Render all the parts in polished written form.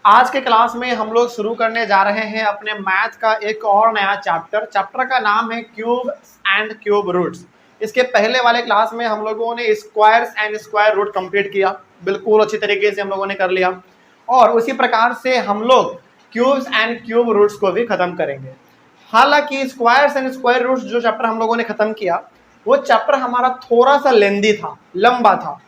आज के क्लास में हम लोग शुरू करने जा रहे हैं अपने मैथ का एक और नया चैप्टर का नाम है क्यूब एंड क्यूब रूट्स। इसके पहले वाले क्लास में हम लोगों ने squares and square root complete किया, बिल्कुल अच्छी तरीके से हम लोगों ने कर लिया। और उसी प्रकार से हम लोग क्यूब्स एंड क्यूब रूट्स को भी खत्म करेंगे। हालांकि स्क्वायर्स एंड स्क्वायर रूट्स जो चैप्टर हम लोगों ने खत्म किया वो चैप्टर हमारा थोड़ा सा लेंदी था, लंबा था,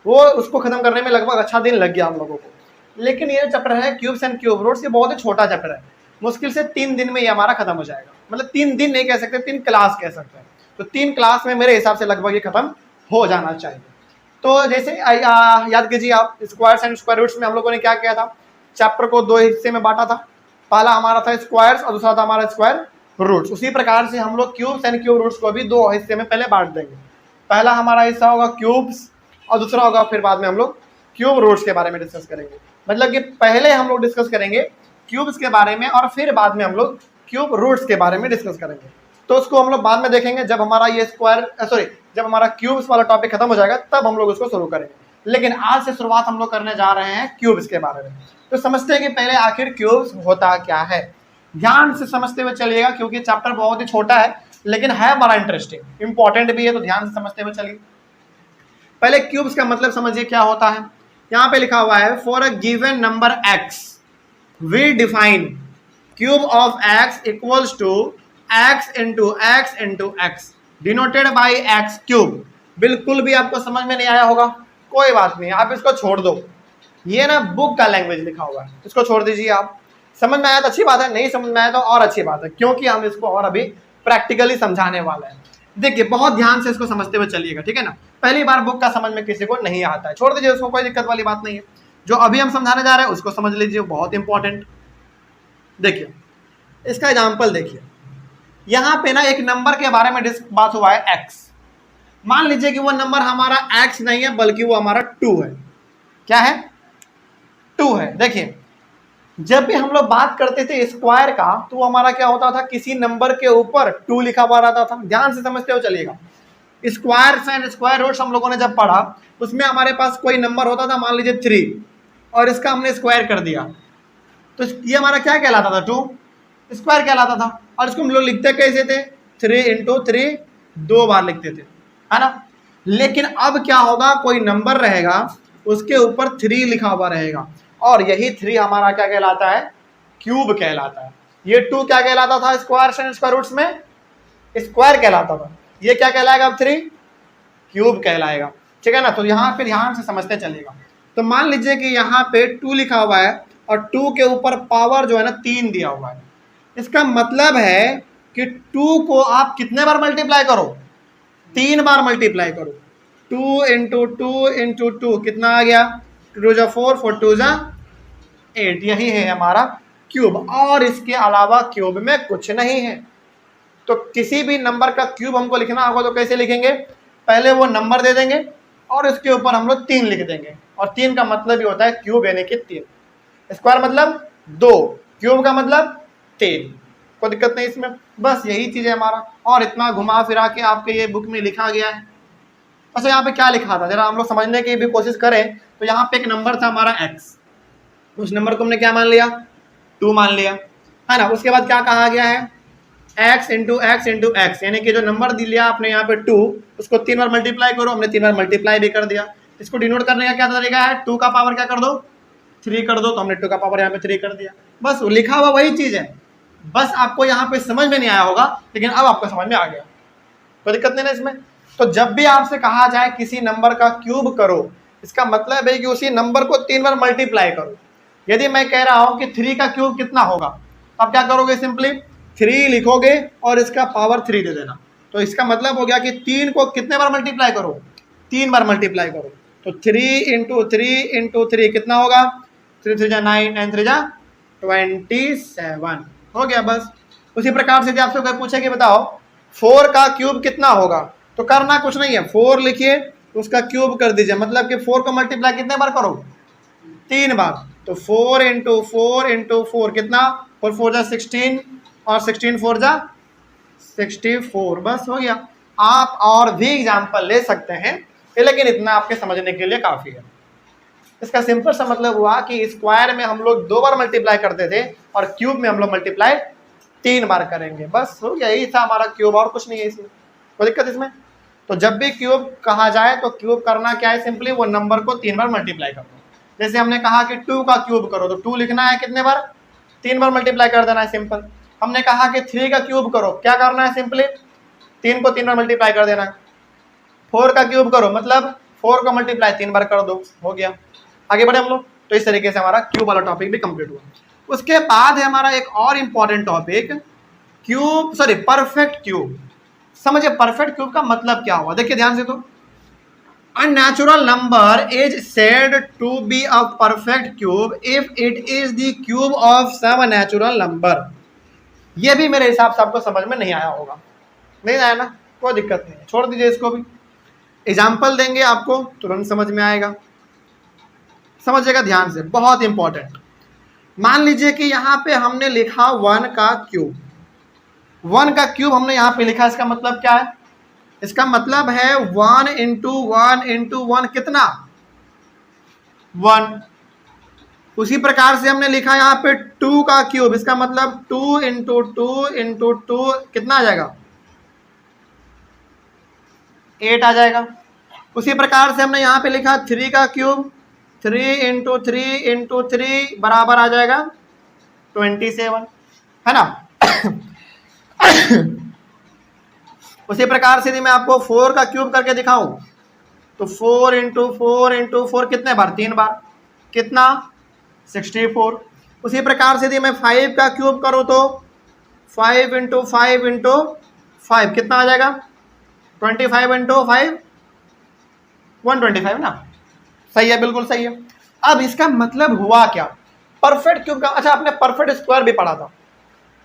वो उसको खत्म करने में लगभग अच्छा दिन लग गया हम लोगों को। लेकिन ये चैप्टर है क्यूब्स एंड क्यूब रूट्स, ये बहुत ही छोटा चैप्टर है, मुश्किल से 3 दिन में ये हमारा खत्म हो जाएगा। मतलब 3 दिन नहीं कह सकते, 3 क्लास कह सकते हैं। तो 3 क्लास में मेरे हिसाब से लगभग ये खत्म हो जाना चाहिए। तो जैसे याद कीजिए आप, स्क्वायर्स एंड स्क्वायर रूट्स में हम लोगों ने क्या किया था, चैप्टर को 2 हिस्से में बांटा था। पहला हमारा था स्क्वायर्स और दूसरा था हमारा स्क्वायर रूट्स। उसी प्रकार से हम लोग क्यूब्स एंड क्यूब रूट्स को भी 2 हिस्से में पहले बांट देंगे। पहला हमारा हिस्सा होगा क्यूब्स और दूसरा होगा फिर बाद में हम लोग क्यूब रूट्स के बारे में डिस्कस करेंगे। मतलब कि पहले हम लोग डिस्कस करेंगे क्यूब्स के बारे में और फिर बाद में हम लोग क्यूब रूट्स के बारे में डिस्कस करेंगे। तो उसको हम लोग बाद में देखेंगे जब हमारा ये जब हमारा क्यूब्स वाला टॉपिक खत्म हो जाएगा तब हम लोग उसको शुरू करेंगे। लेकिन आज से शुरुआत हम लोग करने जा रहे हैं क्यूब्स के बारे में। तो समझते हैं कि पहले आखिर क्यूब्स होता क्या है। ध्यान से समझते हुए चलिएगा क्योंकि चैप्टर बहुत ही छोटा है लेकिन है बड़ा इंटरेस्टिंग, इंपॉर्टेंट भी है, तो ध्यान से समझते हुए चलिए। पहले क्यूब्स का मतलब समझिए क्या होता है। यहाँ पे लिखा हुआ है for a given number x we define cube of x equals to x into x denoted by x cube. बिल्कुल भी आपको समझ में नहीं आया होगा, कोई बात नहीं, आप इसको छोड़ दो। ये ना बुक का लैंग्वेज लिखा हुआ है, इसको छोड़ दीजिए। आप समझ में आया तो अच्छी बात है, नहीं समझ में आया तो और अच्छी बात है, क्योंकि हम इसको और अभी प्रैक्टिकली समझाने वाले हैं। देखिए बहुत ध्यान से इसको समझते हुए चलिएगा, ठीक है ना। पहली बार बुक का समझ में किसी को नहीं आता है, छोड़ दीजिए उसको, कोई दिक्कत वाली बात नहीं है। जो अभी हम समझाने जा रहे हैं उसको समझ लीजिए, बहुत इंपॉर्टेंट। देखिए इसका एग्जांपल देखिए, यहाँ पे ना एक नंबर के बारे में बात हुआ है x। मान लीजिए कि वो नंबर हमारा x नहीं है बल्कि वो हमारा 2 है। क्या है? 2 है। देखिए जब भी हम लोग बात करते थे स्क्वायर का तो हमारा क्या होता था, किसी नंबर के ऊपर 2 लिखा हुआ रहता था। ध्यान से समझते हो चलिएगा। स्क्वायर्स एंड स्क्वायर रूट्स हम लोगों ने जब पढ़ा उसमें हमारे पास कोई नंबर होता था, मान लीजिए 3, और इसका हमने स्क्वायर कर दिया तो ये हमारा क्या कहलाता था, 2 स्क्वायर कहलाता था। और इसको हम लोग लिखते कैसे थे, 3 इंटू 3, 2 बार लिखते थे, है ना। लेकिन अब क्या होगा, कोई नंबर रहेगा उसके ऊपर 3 लिखा हुआ रहेगा और यही 3 हमारा क्या कहलाता है, क्यूब कहलाता है। ये 2 क्या कहलाता था स्क्वायर्स एंड स्क्वायर रूट्स में, स्क्वायर कहलाता था। ये क्या कहलाएगा अब 3, क्यूब कहलाएगा, ठीक है ना। तो यहाँ पे ध्यान से समझते चलिएगा। तो मान लीजिए कि यहाँ पे 2 लिखा हुआ है और 2 के ऊपर पावर जो है ना 3 दिया हुआ है। इसका मतलब है कि 2 को आप कितने बार मल्टीप्लाई करो, 3 बार मल्टीप्लाई करो। 2 इंटू 2 इंटू 2 कितना आ गया, 2 जा 4, 4 2 जा 8। यही है हमारा क्यूब, और इसके अलावा क्यूब में कुछ नहीं है। तो किसी भी नंबर का क्यूब हमको लिखना होगा तो कैसे लिखेंगे, पहले वो नंबर दे देंगे और इसके ऊपर हम लोग 3 लिख देंगे। और 3 का मतलब ही होता है क्यूब यानी कि 3। स्क्वायर मतलब 2, क्यूब का मतलब 3। कोई दिक्कत नहीं इसमें, बस यही चीज़ है हमारा। और इतना घुमा फिरा के आपके ये बुक में लिखा गया है। अच्छा यहाँ पे क्या लिखा था जरा हम लोग समझने की भी कोशिश करें। तो यहाँ पे एक नंबर था हमारा x, उस नंबर को हमने क्या मान लिया, 2 मान लिया, है ना। उसके बाद क्या कहा गया है, x इंटू x यानी कि जो नंबर दिया आपने यहाँ पे 2, उसको 3 बार मल्टीप्लाई करो। हमने 3 बार मल्टीप्लाई भी कर दिया। इसको डिनोट करने का क्या तरीका है, 2 का पावर क्या कर दो, 3 कर दो। तो हमने 2 का पावर यहाँ पे 3 कर दिया। बस लिखा हुआ वही चीज़ है, बस आपको यहाँ पे समझ में नहीं आया होगा, लेकिन अब आपको समझ में आ गया, कोई दिक्कत नहीं ना इसमें। तो जब भी आपसे कहा जाए किसी नंबर का क्यूब करो, इसका मतलब है कि उसी नंबर को 3 बार मल्टीप्लाई करो। यदि मैं कह रहा हूँ कि 3 का क्यूब कितना होगा, आप क्या करोगे, सिंपली 3 लिखोगे और इसका पावर 3 दे देना। तो इसका मतलब हो गया कि 3 को कितने बार मल्टीप्लाई करो, 3 बार मल्टीप्लाई करो। तो 3 इंटू 3 इंटू 3 कितना होगा, 3 3 जा 9, 9 3 जा 27 हो गया। बस उसी प्रकार से यदि आपसे कोई पूछे कि बताओ 4 का क्यूब कितना होगा, तो करना कुछ नहीं है, 4 लिखिए उसका क्यूब कर दीजिए। मतलब कि 4 को मल्टीप्लाई कितने बार करो, 3 बार। तो 4 इंटू 4 इंटू 4 कितना, 4 4 जा 16 और 16 4 जा 64। बस हो गया। आप और भी एग्जाम्पल ले सकते हैं लेकिन इतना आपके समझने के लिए काफ़ी है। इसका सिंपल सा मतलब हुआ कि स्क्वायर में हम लोग 2 बार मल्टीप्लाई करते थे और क्यूब में हम लोग मल्टीप्लाई 3 बार करेंगे। बस हो गया, यही था हमारा क्यूब, और कुछ नहीं है इसमें, कोई दिक्कत इसमें। तो जब भी क्यूब कहा जाए तो क्यूब करना क्या है, सिंपली वो नंबर को 3 बार मल्टीप्लाई कर दो। जैसे हमने कहा कि 2 का क्यूब करो, तो 2 लिखना है कितने बार, 3 बार मल्टीप्लाई कर देना है, सिंपल। हमने कहा कि 3 का क्यूब करो, क्या करना है, सिंपली 3 को 3 बार मल्टीप्लाई कर देना है। 4 का क्यूब करो, मतलब 4 को मल्टीप्लाई 3 बार कर दो, हो गया। आगे बढ़े हम लोग। तो इस तरीके से हमारा क्यूब वाला टॉपिक भी कंप्लीट हुआ। उसके बाद है हमारा एक और important topic, cube, sorry, perfect cube. समझिए परफेक्ट क्यूब का मतलब क्या हुआ, देखिए ध्यान से। तो a natural number is said to be a perfect cube if it is the cube of some natural number। ये भी मेरे हिसाब से आपको समझ में नहीं आया होगा, नहीं आया ना, कोई दिक्कत नहीं है, छोड़ दीजिए इसको भी। एग्जाम्पल देंगे आपको, तुरंत समझ में आएगा, समझिएगा ध्यान से, बहुत इंपॉर्टेंट। मान लीजिए कि यहाँ पे हमने लिखा 1 का क्यूब, 1 का क्यूब हमने यहाँ पे लिखा, इसका मतलब क्या है, इसका मतलब है 1 इंटू 1 इंटू 1 कितना, 1। उसी प्रकार से हमने लिखा यहाँ पे 2 का क्यूब, इसका मतलब 2 इंटू 2 इंटू 2 कितना आ जाएगा, 8 आ जाएगा। उसी प्रकार से हमने यहाँ पे लिखा 3 का क्यूब, 3 इंटू 3 इंटू 3 बराबर आ जाएगा 27, है ना। उसी प्रकार से यदि मैं आपको 4 का क्यूब करके दिखाऊं, तो 4 इंटू 4 इंटू 4 कितने बार, 3 बार, कितना, 64। उसी प्रकार से यदि मैं 5 का क्यूब करूं, तो 5 इंटू 5 इंटू 5 कितना आ जाएगा, 25 इंटू 5 125 ना, सही है, बिल्कुल सही है। अब इसका मतलब हुआ क्या, परफेक्ट क्यूब का, अच्छा आपने परफेक्ट स्क्वायर भी पढ़ा था,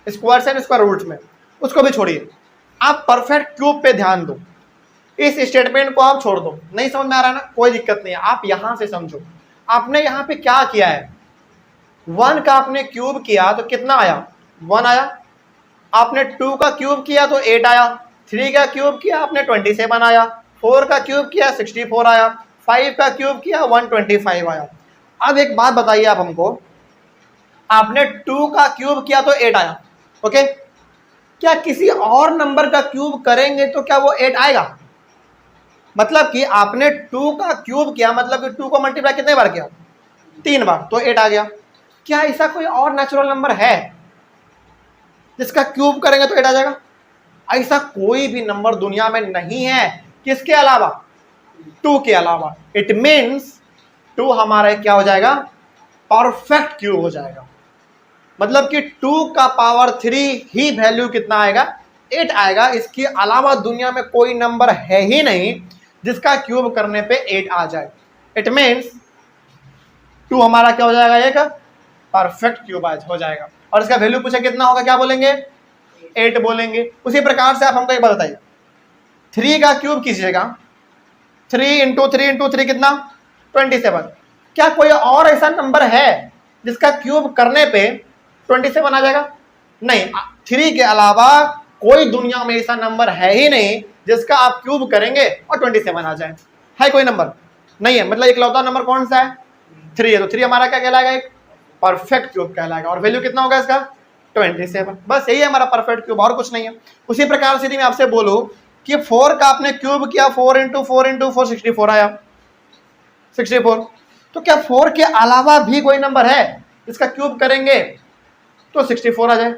स्क्वायर एंड स्क्वायर रूट्स में, उसको भी छोड़िए, आप परफेक्ट क्यूब पे ध्यान दो। इस स्टेटमेंट को आप छोड़ दो, नहीं समझ में आ रहा है ना, कोई दिक्कत नहीं है, आप यहां से समझो। आपने यहां पे क्या किया है, 1 का आपने क्यूब किया तो कितना आया, 1 आया। आपने 2 का क्यूब किया तो 8 आया, 3 का क्यूब किया आपने 27 आया, 4 का क्यूब किया 64 आया, 5 का क्यूब किया 125 आया। अब एक बात बताइए आप हमको, आपने 2 का क्यूब किया तो 8 आया, ओके, क्या किसी और नंबर का क्यूब करेंगे तो क्या वो 8 आएगा, मतलब कि आपने 2 का क्यूब किया, मतलब कि 2 को मल्टीप्लाई कितने बार किया, 3 बार, तो 8 आ गया। क्या ऐसा कोई और नेचुरल नंबर है जिसका क्यूब करेंगे तो 8 आ जाएगा, ऐसा कोई भी नंबर दुनिया में नहीं है, किसके अलावा, 2 के अलावा। इट मीन्स 2 हमारा क्या हो जाएगा, परफेक्ट क्यूब हो जाएगा, मतलब कि 2 का पावर 3 ही वैल्यू कितना आएगा, 8 आएगा। इसके अलावा दुनिया में कोई नंबर है ही नहीं जिसका क्यूब करने पे 8 आ जाए। इट मीन्स 2 हमारा क्या हो जाएगा, एक परफेक्ट क्यूब हो जाएगा। और इसका वैल्यू पूछे कितना होगा, क्या बोलेंगे, 8 बोलेंगे। उसी प्रकार से आप हमको एक बात बताइए, 3 का क्यूब कीजिएगा, 3 इंटू 3 इंटू 3 कितना, 27। क्या कोई और ऐसा नंबर है जिसका क्यूब करने पे 27 आ जाएगा, नहीं। 3 के अलावा कोई दुनिया में ऐसा नंबर है ही नहीं जिसका आप क्यूब करेंगे और 27 आ जाए, है कोई नंबर नहीं है। मतलब इकलौता नंबर कौन सा है, 3 है, तो 3 हमारा क्या कहलाएगा, एक परफेक्ट क्यूब कहलाएगा। और वैल्यू कितना होगा इसका, 27, बस यही है हमारा परफेक्ट क्यूब, और कुछ नहीं है। उसी प्रकार से यदि मैं आपसे बोलूं कि 4 का आपने क्यूब किया, 4 इंटू 4 इंटू 4 64 आया, 64, तो क्या 4 के अलावा भी कोई नंबर है जिसका क्यूब करेंगे तो 64 आ जाए,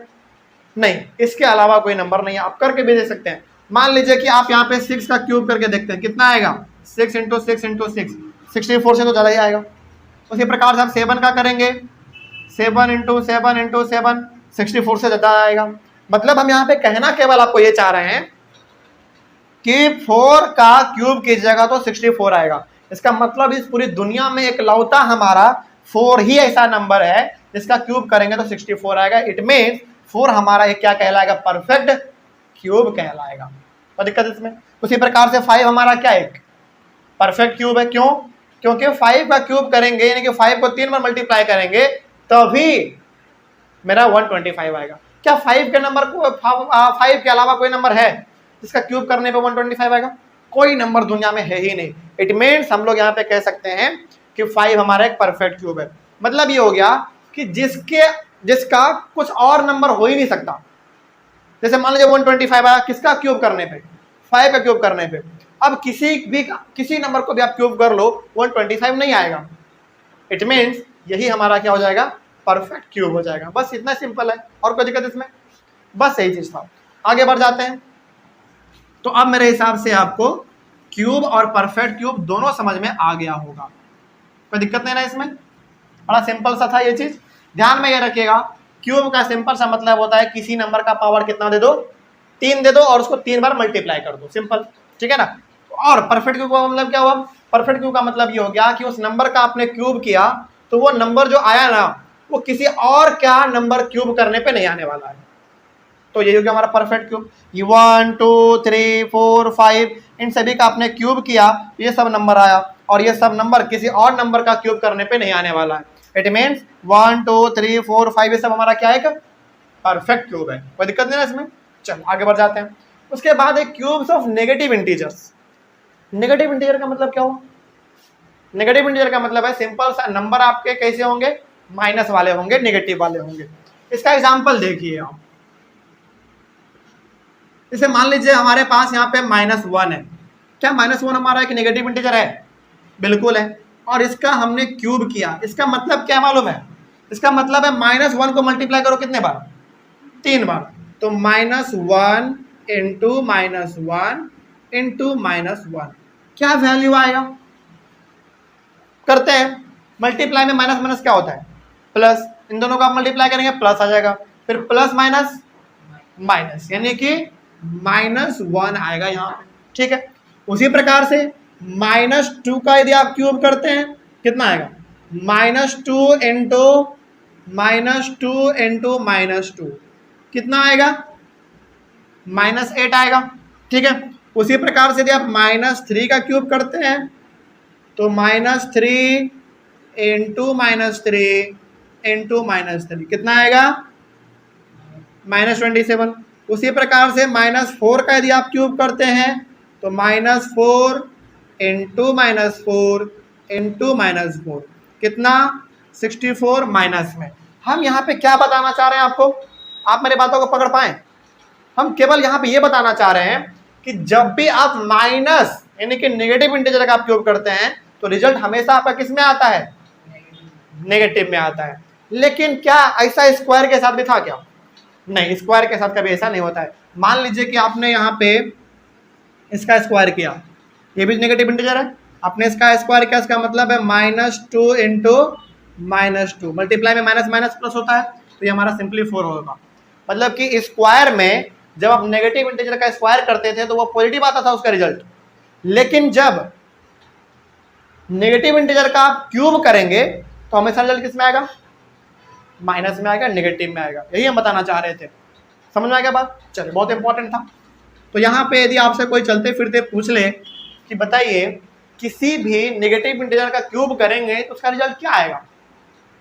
नहीं, इसके अलावा कोई नंबर नहीं है। आप करके भी दे सकते हैं। मान लीजिए कि आप यहाँ पे 6 का क्यूब करके देखते हैं, कितना आएगा, 6 इंटू 6 इंटू 6, 64 से तो ज़्यादा ही आएगा। उसी प्रकार से आप 7 का करेंगे, 7 इंटू 7 इंटू 7, 64 से ज़्यादा आएगा। मतलब हम यहाँ पे कहना केवल आपको ये चाह रहे हैं कि 4 का क्यूब कीजिएगा तो 64 आएगा। इसका मतलब इस पूरी दुनिया में इकलौता हमारा 4 ही ऐसा नंबर है जिसका क्यूब करेंगे तो 64 आएगा। इट मीन्स 4 हमारा एक क्या कहलाएगा, परफेक्ट क्यूब कहलाएगा। तो दिक्कत इसमें। उसी प्रकार से 5 हमारा क्या एक परफेक्ट क्यूब है, क्यों, क्योंकि 5 का क्यूब करेंगे यानी कि 5 को 3 बार मल्टीप्लाई करेंगे तभी मेरा 125 आएगा। क्या 5 के नंबर को 5 के अलावा कोई नंबर है जिसका क्यूब करने पे 125 आएगा, कोई नंबर दुनिया में है ही नहीं। इट मीन्स हम लोग यहाँ पे कह सकते हैं कि 5 हमारा एक परफेक्ट क्यूब है। मतलब ये हो गया कि जिसका कुछ और नंबर हो ही नहीं सकता। जैसे मान लीजिए 125 आया, किसका क्यूब करने पे? 5 का क्यूब करने पे। अब किसी नंबर को भी आप क्यूब कर लो, 125 नहीं आएगा। इट मीन्स यही हमारा क्या हो जाएगा? परफेक्ट क्यूब हो जाएगा। बस इतना सिंपल है, और कोई दिक्कत इसमें? बस यही चीज था। आगे बढ़ जाते हैं। तो अब मेरे हिसाब से आपको क्यूब और परफेक्ट क्यूब दोनों समझ में आ गया होगा। कोई दिक्कत नहीं ना इसमें? बड़ा सिंपल सा था ये चीज। ध्यान में ये रखिएगा, क्यूब का सिंपल सा मतलब होता है किसी नंबर का पावर कितना दे दो? 3 दे दो और उसको 3 बार मल्टीप्लाई कर दो, सिंपल। ठीक है ना? और परफेक्ट क्यूब का मतलब क्या हुआ? परफेक्ट क्यूब का मतलब ये हो गया कि उस नंबर का आपने क्यूब किया तो वो नंबर जो आया ना, वो किसी और क्या नंबर क्यूब करने पे नहीं आने वाला है। तो ये हो गया हमारा परफेक्ट क्यूब। ये 1 2 3 4 5 इन सभी का आपने क्यूब किया, ये सब नंबर आया, और ये सब नंबर किसी और नंबर का क्यूब करने पे नहीं आने वाला है। इट मीन्स 1 2 3 4 5 ये सब हमारा क्या है? परफेक्ट क्यूब है। कोई दिक्कत नहीं है इसमें? चलो आगे बढ़ जाते हैं। उसके बाद एक cubes of negative integers. Negative integer का मतलब क्या हुआ? नेगेटिव इंटीजर का मतलब है सिंपल सा नंबर आपके कैसे होंगे? माइनस वाले होंगे, नेगेटिव वाले होंगे। इसका एग्जांपल देखिए आप। जैसे मान लीजिए हमारे पास यहाँ पे -1 है। क्या -1 हमारा एक नेगेटिव इंटीजर है? बिल्कुल है। और इसका हमने क्यूब किया, इसका मतलब क्या मालूम है? इसका मतलब है -1 को मल्टीप्लाई करो कितने बार? 3 बार। तो -1 इंटू -1 इंटू -1 क्या वैल्यू आएगा? करते हैं। मल्टीप्लाई में माइनस माइनस क्या होता है? प्लस। इन दोनों का मल्टीप्लाई करेंगे प्लस आ जाएगा, फिर प्लस माइनस माइनस, यानी कि -1 आएगा यहाँ पे। ठीक है। उसी प्रकार से -2 का यदि आप क्यूब करते हैं कितना आएगा? -2 इंटू -2 कितना आएगा? -8 आएगा। ठीक है। उसी प्रकार से यदि आप -3 का क्यूब करते हैं तो -3 इंटू -3 कितना आएगा? -27। उसी प्रकार से -4 का यदि आप क्यूब करते हैं तो -4 इंटू -4 कितना? 64 माइनस में। हम यहाँ पे क्या बताना चाह रहे हैं आपको? आप मेरी बातों को पकड़ पाए? हम केवल यहाँ पे ये बताना चाह रहे हैं कि जब भी आप माइनस यानी कि नेगेटिव इंटीजर का आप क्यूब करते हैं तो रिजल्ट हमेशा आपका किस में आता है? नेगेटिव में आता है। लेकिन क्या ऐसा स्क्वायर के साथ भी था क्या? नहीं, स्क्वायर के साथ कभी ऐसा नहीं होता है। मान लीजिए कि आपने यहाँ पे इसका स्क्वायर किया, ये भी नेगेटिव इंटीजर है, आपने इसका स्क्वायर किया, इसका मतलब है -2 इंटू -2 मल्टीप्लाई में माइनस माइनस प्लस होता है, तो ये हमारा सिंपली 4 होगा। मतलब कि स्क्वायर में जब आप नेगेटिव इंटीजर का स्क्वायर करते थे तो वो पॉजिटिव आता था उसका रिजल्ट, लेकिन जब नेगेटिव इंटीजर का आप क्यूब करेंगे तो हमेशा रिजल्ट किस में आएगा? माइनस में आएगा, नेगेटिव में आएगा। यही हम बताना चाह रहे थे। समझ में आ गया बात? चलिए, बहुत इंपॉर्टेंट था। तो यहाँ पे यदि आपसे कोई चलते फिरते पूछ ले कि बताइए किसी भी नेगेटिव इंटीजर का क्यूब करेंगे तो उसका रिजल्ट क्या आएगा?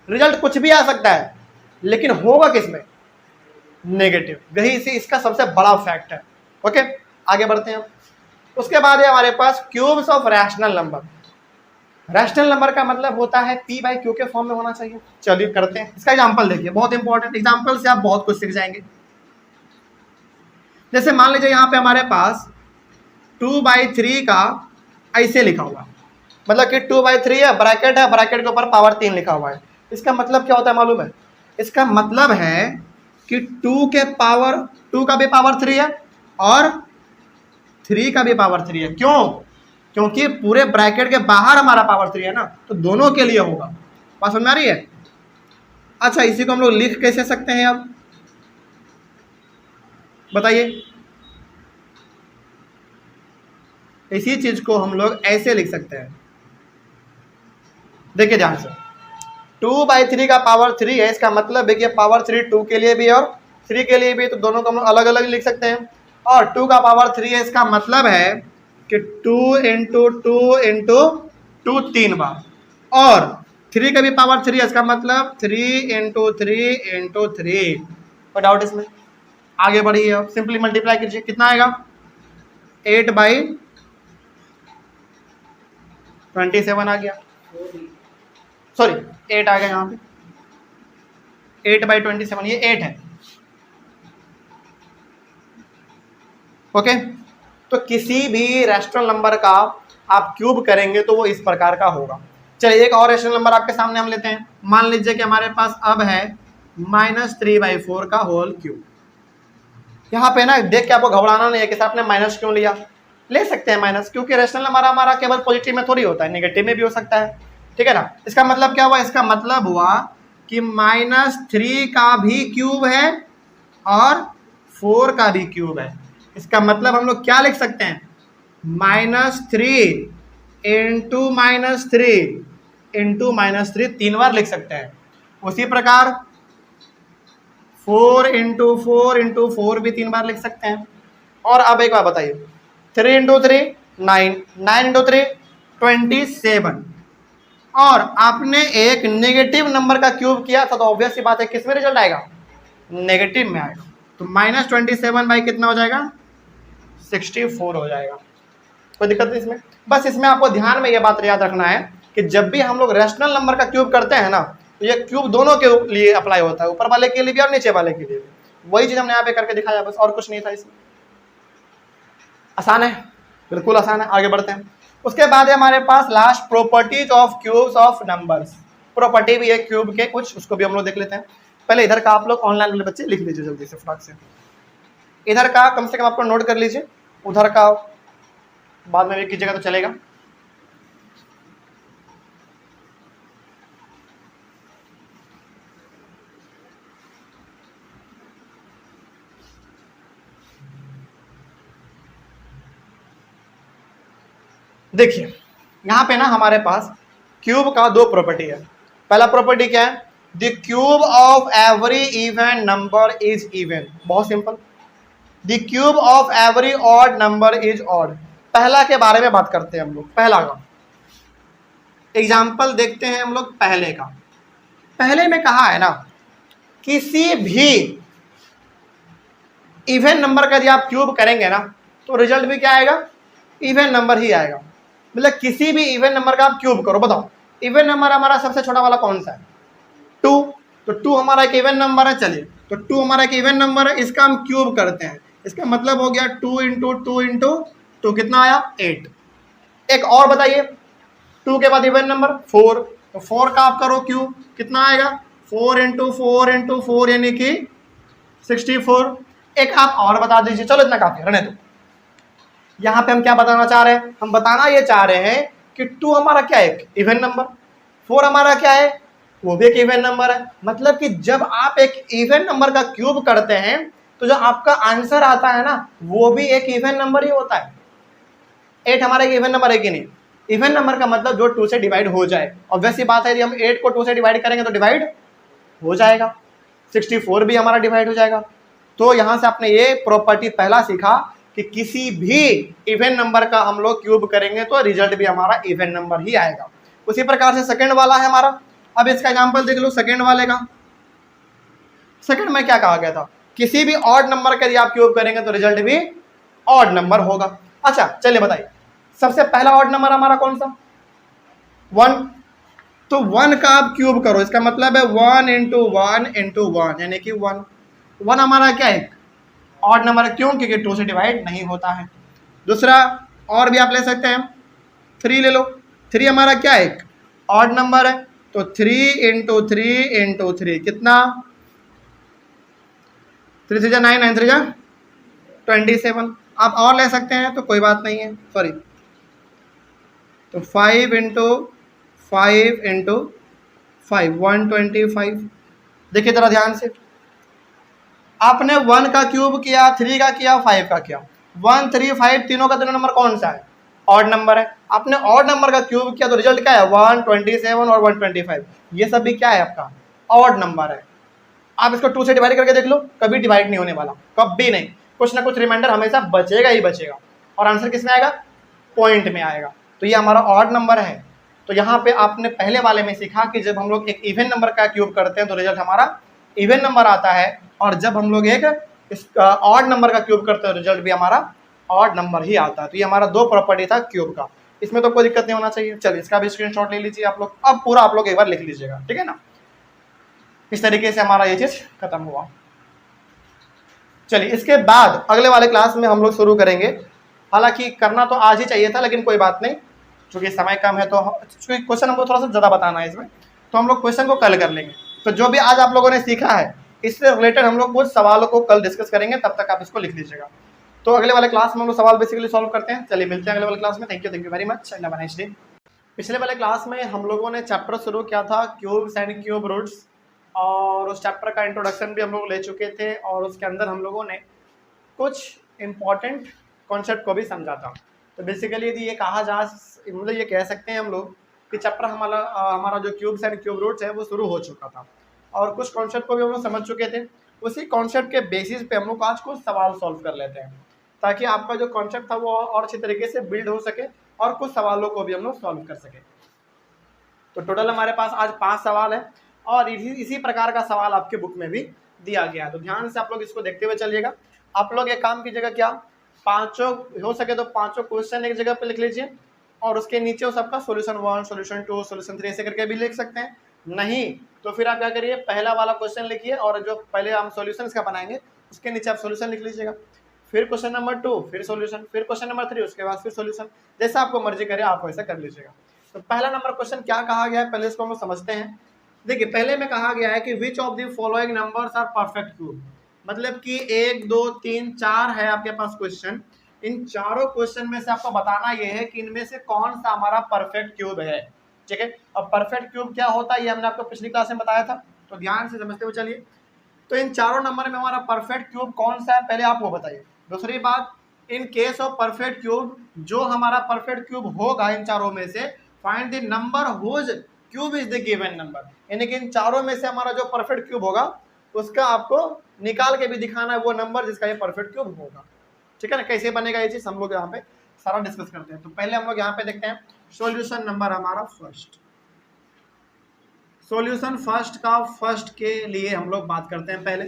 रिजल्ट कुछ भी आ सकता है, लेकिन होगा किसमें? नेगेटिव। यही इसी इसका सबसे बड़ा फैक्ट है। ओके, आगे बढ़ते हैं। उसके बाद है हमारे पास cubes of rational number. Rational number का मतलब होता है p/q के फॉर्म में होना चाहिए। चलिए करते हैं। इसका एग्जांपल देखिए, बहुत इंपॉर्टेंट एग्जांपल से आप बहुत कुछ सीख जाएंगे। जैसे मान लीजिए यहाँ पे हमारे पास 2/3 का ऐसे लिखा हुआ, मतलब कि 2/3 है, ब्रैकेट है, ब्रैकेट के ऊपर पावर 3 लिखा हुआ है। इसका मतलब क्या होता है मालूम है? इसका मतलब है कि 2 का भी पावर 3 है और 3 का भी पावर 3 है। क्यों? क्योंकि पूरे ब्रैकेट के बाहर हमारा पावर 3 है ना, तो दोनों के लिए होगा। बात समझ में आ रही है? अच्छा, इसी को हम लोग लिख कैसे सकते हैं? अब बताइए। इसी चीज को हम लोग ऐसे लिख सकते हैं, देखिए ध्यान से। 2/3 का पावर 3 है, इसका मतलब है कि पावर 3 2 के लिए भी और 3 के लिए भी, तो दोनों को हम लोग अलग अलग लिख सकते हैं। और 2 का पावर 3 है, इसका मतलब है कि 2 इंटू 2 3 बार, और 3 का भी पावर 3 है, इसका मतलब 3 इंटू 3 कोई डाउट इसमें? आगे बढ़िए, अब सिंपली मल्टीप्लाई कीजिए, कितना आएगा? 8/27 आ गया। सॉरी 8 आ गया यहाँ पे, 8/27 ये 8 है। ओके, तो किसी भी रैशनल नंबर का आप क्यूब करेंगे तो वो इस प्रकार का होगा। चलिए एक और रैशनल नंबर आपके सामने हम लेते हैं। मान लीजिए कि हमारे पास अब है -3/4 का होल क्यूब। यहाँ पे ना देख के आपको घबराना नहीं है कि आपने माइनस क्यों लिया, ले सकते हैं माइनस, क्योंकि रैशनल नंबर हमारा केवल पॉजिटिव में थोड़ी होता है, नेगेटिव में भी हो सकता है, ठीक है ना। इसका मतलब क्या हुआ, इसका मतलब हुआ कि -3 का भी क्यूब है और 4 का भी क्यूब है। इसका मतलब हम लोग क्या लिख सकते हैं, -3 इंटू -3 तीन बार लिख सकते हैं। उसी प्रकार 4 इंटू फोर भी तीन बार लिख सकते हैं। और अब एक बार बताइए, 3 इंटू 3 9, 9 इंटू 3 27, और आपने एक नेगेटिव नंबर का क्यूब किया था तो ऑब्वियस सी बात है किस में रिजल्ट आएगा, नेगेटिव में आएगा। तो -27 बाई कितना हो जाएगा, 64 हो जाएगा। कोई दिक्कत नहीं इसमें। बस इसमें आपको ध्यान में ये बात याद रखना है कि जब भी हम लोग रैशनल नंबर का क्यूब करते हैं ना, तो ये क्यूब दोनों के लिए अप्लाई होता है, ऊपर वाले के लिए भी और नीचे वाले के लिए भी। वही चीज हमने यहाँ पे करके दिखाया, बस और कुछ नहीं था इसमें। आसान है, बिल्कुल आसान है। आगे बढ़ते हैं। उसके बाद है हमारे पास last properties of cubes of numbers. Property भी है क्यूब के कुछ, उसको भी हम लोग देख लेते हैं। पहले इधर का आप लोग ऑनलाइन वाले बच्चे लिख लीजिए जल्दी से फटाक से, इधर का कम से कम आपको नोट कर लीजिए, उधर का बाद में भी कीजिएगा तो चलेगा। देखिए यहाँ पे ना हमारे पास क्यूब का दो प्रॉपर्टी है। पहला प्रॉपर्टी क्या है, the cube of every even number is even. बहुत simple, the cube of every odd number is odd. पहला के बारे में बात करते हैं हम लोग। पहला का एग्जाम्पल देखते हैं हम लोग। पहले का, पहले में कहा है ना, किसी भी इवन नंबर का यदि आप क्यूब करेंगे ना तो रिजल्ट भी क्या आएगा, इवन नंबर ही आएगा। मतलब किसी भी इवन नंबर का आप क्यूब करो, बताओ इवन नंबर हमारा सबसे छोटा वाला कौन सा है, 2। तो 2 हमारा एक इवन नंबर है। चलिए तो 2 हमारा एक इवन नंबर है, इसका हम क्यूब करते हैं। इसका मतलब हो गया 2 इंटू 2 इंटू 2 कितना आया, 8। एक और बताइए, 2 के बाद इवन नंबर 4, तो 4 का आप करो क्यूब, कितना आएगा, 4 इंटू 4 इंटू 4 यानी कि 64। एक आप और बता दीजिए, चलो इतना काफी रहने दो। यहाँ पे हम क्या बताना चाह रहे हैं, हम बताना ये चाह रहे हैं कि 2 हमारा क्या है, एक इवन नंबर, 4 हमारा क्या है, वो भी एक इवन नंबर है। मतलब कि जब आप एक इवन नंबर का क्यूब करते हैं तो जो आपका आंसर आता है ना वो भी एक इवन नंबर ही होता है। 8 हमारा एक इवन नंबर है कि नहीं, इवन नंबर का मतलब जो 2 से डिवाइड हो जाए। ऑब्वियस सी बात है यदि हम 8 को 2 से डिवाइड करेंगे तो डिवाइड हो जाएगा, 64 भी हमारा डिवाइड हो जाएगा। तो यहाँ से आपने ये प्रॉपर्टी पहला सीखा कि किसी भी इवन नंबर का हम लोग क्यूब करेंगे तो रिजल्ट भी हमारा इवन नंबर ही आएगा। उसी प्रकार से सेकंड वाला है हमारा। अब इसका एग्जांपल देख लो सेकंड वाले का। सेकंड में क्या कहा गया था, किसी भी ऑड नंबर का यदि आप क्यूब करेंगे तो रिजल्ट भी ऑड नंबर होगा। अच्छा चलिए बताइए, सबसे पहला ऑड नंबर हमारा कौन सा, 1। तो 1 का आप क्यूब करो, इसका मतलब है 1 इंटू 1 इंटू 1 यानी कि 1। 1 हमारा क्या है, ऑड नंबर, क्यों, क्योंकि 2 से डिवाइड नहीं होता है। दूसरा और भी आप ले सकते हैं, 3 ले लो। 3 हमारा क्या है, ऑड नंबर है, तो 3 इंटू 3 इंटू 3 कितना, 3 3 9, 9 3 27। आप और ले सकते हैं तो कोई बात नहीं है, सॉरी। तो 5 इंटू 5 इंटू 5 125। देखिए जरा ध्यान से, आपने 1 का क्यूब किया, 3 का किया, 5 का किया। 1 3 5 तीनों का तीनों नंबर कौन सा है, ऑड नंबर है। आपने ऑड नंबर का क्यूब किया तो रिजल्ट क्या है, 127 और 125। ये सब भी क्या है, आपका ऑड नंबर है। आप इसको 2 से डिवाइड करके देख लो, कभी डिवाइड नहीं होने वाला, कभी नहीं। कुछ ना कुछ रिमाइंडर हमेशा बचेगा ही बचेगा, और आंसर किस में आएगा, पॉइंट में आएगा। तो ये हमारा ऑड नंबर है। तो यहाँ पे आपने पहले वाले में सीखा कि जब हम लोग एक इवन नंबर का क्यूब करते हैं तो रिजल्ट हमारा इवन नंबर आता है, और जब हम लोग एक ऑड नंबर का क्यूब करते हैं रिजल्ट भी हमारा ऑड नंबर ही आता है। तो ये हमारा 2 प्रॉपर्टी था क्यूब का। इसमें तो कोई दिक्कत नहीं होना चाहिए। चलिए इसका भी स्क्रीनशॉट ले लीजिए आप लोग। अब पूरा आप लोग एक बार लिख लीजिएगा, ठीक है ना। इस तरीके से हमारा ये चीज खत्म हुआ। चलिए इसके बाद अगले वाले क्लास में हम लोग शुरू करेंगे। हालांकि करना तो आज ही चाहिए था, लेकिन कोई बात नहीं, क्योंकि समय कम है तो क्वेश्चन हमको थोड़ा सा ज़्यादा बताना है इसमें, तो हम लोग क्वेश्चन को कल कर लेंगे। तो जो भी आज आप लोगों ने सीखा है इससे रिलेटेड हम लोग कुछ सवालों को कल डिस्कस करेंगे, तब तक आप इसको लिख लीजिएगा। तो अगले वाले क्लास में हम लोग सवाल बेसिकली सॉल्व करते हैं। चलिए मिलते हैं अगले वाले क्लास में। Thank you very much and have a nice day. पिछले वाले क्लास में हम लोगों ने चैप्टर शुरू किया था क्यूब्स एंड क्यूब रूट्स, और उस चैप्टर का इंट्रोडक्शन भी हम लोग ले चुके थे, और उसके अंदर हम लोगों ने कुछ इम्पॉर्टेंट कॉन्सेप्ट को भी समझा था। तो बेसिकली यदि ये कहा जा, मतलब ये कह सकते हैं हम लोग कि चैप्टर हमारा जो क्यूब्स एंड क्यूब रूट्स है वो शुरू हो चुका था, और कुछ कॉन्सेप्ट को भी हम लोग समझ चुके थे। उसी कॉन्सेप्ट के बेसिस पे हम लोग आज कुछ सवाल सॉल्व कर लेते हैं, ताकि आपका जो कॉन्सेप्ट था वो और अच्छी तरीके से बिल्ड हो सके, और कुछ सवालों को भी हम लोग सॉल्व कर सके। तो टोटल हमारे पास आज 5 सवाल है, और इसी प्रकार का सवाल आपके बुक में भी दिया गया है। तो ध्यान से आप लोग इसको देखते हुए चलिएगा। आप लोग एक काम कीजिएगा, क्या पांचों हो सके तो पांचों क्वेश्चन एक जगह पे लिख लीजिए, और उसके नीचे सबका सोल्यूशन 1, सोल्यूशन 2, सोल्यूशन 3 ऐसे करके भी लिख सकते हैं। नहीं तो फिर आप क्या करिए, पहला वाला क्वेश्चन लिखिए, और जो पहले हम सोल्यूशन का बनाएंगे उसके नीचे आप सोल्यूशन लिख लीजिएगा। फिर क्वेश्चन नंबर 2, फिर सोल्यूशन, फिर क्वेश्चन नंबर 3, उसके बाद फिर सोल्यूशन। जैसा आपको मर्जी करे आप वैसा कर लीजिएगा। तो पहला नंबर क्वेश्चन क्या कहा गया है, पहले इसको हम लोग समझते हैं। देखिए पहले में कहा गया है कि which of the following numbers are perfect cube. मतलब कि 1, 2, 3, 4 है आपके पास क्वेश्चन। इन चारों क्वेश्चन में से आपको बताना यह है कि इनमें से कौन सा हमारा परफेक्ट क्यूब है, ठीक है। अब परफेक्ट क्यूब क्या होता है ये हमने आपको पिछली क्लास में बताया था, तो ध्यान से समझते हुए चलिए। तो इन चारों नंबर में हमारा परफेक्ट क्यूब कौन सा है पहले आप वो बताइए। दूसरी बात, in case of perfect cube, जो हमारा परफेक्ट क्यूब होगा इन चारों में से, find the number whose cube is the given number. यानी कि इन चारों में से हमारा जो परफेक्ट क्यूब होगा उसका आपको निकाल के भी दिखाना है वो नंबर जिसका ये परफेक्ट क्यूब होगा, ठीक है ना। कैसे बनेगा ये चीज हम लोग यहाँ पे सारा डिस्कस करते हैं। तो पहले हम लोग यहाँ पे देखते हैं सॉल्यूशन नंबर हमारा फर्स्ट। सॉल्यूशन फर्स्ट का फर्स्ट के लिए हम लोग बात करते हैं। पहले